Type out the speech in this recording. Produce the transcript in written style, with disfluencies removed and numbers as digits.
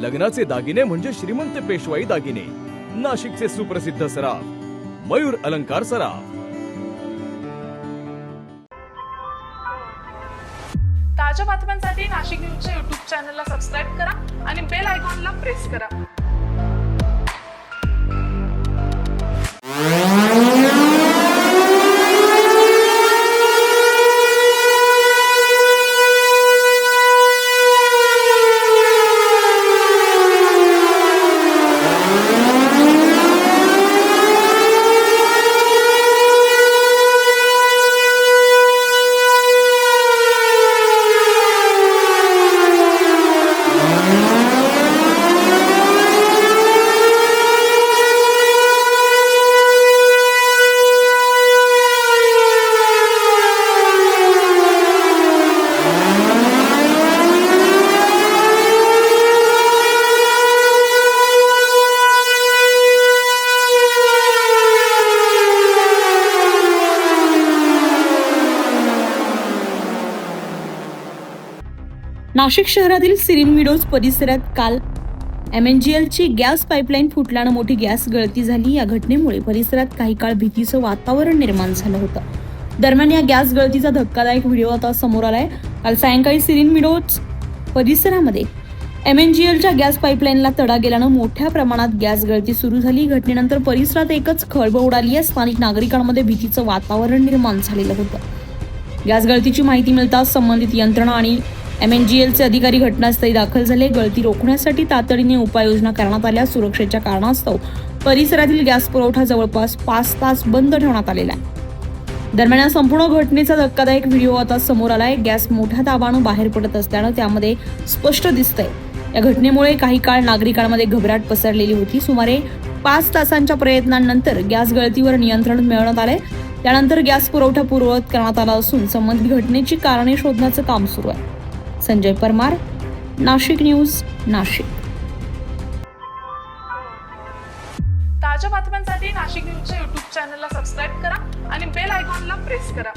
लग्नाचे दागिने म्हणजे श्रीमंत पेशवाई दागिने. नाशिकचे सुप्रसिद्ध सराफ मयूर अलंकार सराफ. ताज्या बातम्यांसाठी नाशिक न्यूजच्या YouTube चॅनलला सबस्क्राईब करा आणि बेल आयकॉनला प्रेस करा. नाशिक शहरातील सिरीन विडोज परिसरात काल MNGLची गॅस पाईपलाईन फुटल्यानं मोठी गॅस गळती झाली. या घटनेमुळे परिसरात काही काळ भीतीचं वातावरण निर्माण झालं होतं. दरम्यान या गॅस गळतीचा धक्कादायक व्हिडिओ आता समोर आलाय. काल सायंकाळी सिरीन विडोज परिसरामध्ये MNGLच्या गॅस पाईपलाईनला तडा गेल्यानं मोठ्या प्रमाणात गॅस गळती सुरू झाली. घटनेनंतर परिसरात एकच खळबळ उडाली आहे. स्थानिक नागरिकांमध्ये भीतीचं वातावरण निर्माण झालेलं होतं. गॅस गळतीची माहिती मिळताच संबंधित यंत्रणा आणि MNGLचे अधिकारी घटनास्थळी दाखल झाले. गळती रोखण्यासाठी तातडीने उपाययोजना करण्यात आल्या. सुरक्षेच्या कारणास्तव परिसरातील गॅस पुरवठा जवळपास 5 तास बंद ठेवण्यात आलेला आहे. दरम्यान या संपूर्ण घटनेचा धक्कादायक व्हिडिओ आता समोर आलाय. गॅस मोठ्या दाबानं बाहेर पडत असल्यानं त्यामध्ये स्पष्ट दिसतंय. या घटनेमुळे काही काळ नागरिकांमध्ये घबराट पसरलेली होती. सुमारे 5 तासांच्या प्रयत्नांनंतर गॅस गळतीवर नियंत्रण मिळवण्यात आले. त्यानंतर गॅस पुरवठा पूर्ववत करण्यात आला असून संबंधित घटनेची कारणे शोधण्याचं काम सुरू आहे. संजय परमार, नाशिक न्यूज, नाशिक. ताज्या बातम्यांसाठी नाशिक न्यूजच्या YouTube चॅनलला सबस्क्राईब करा आणि बेल आयकॉनला प्रेस करा.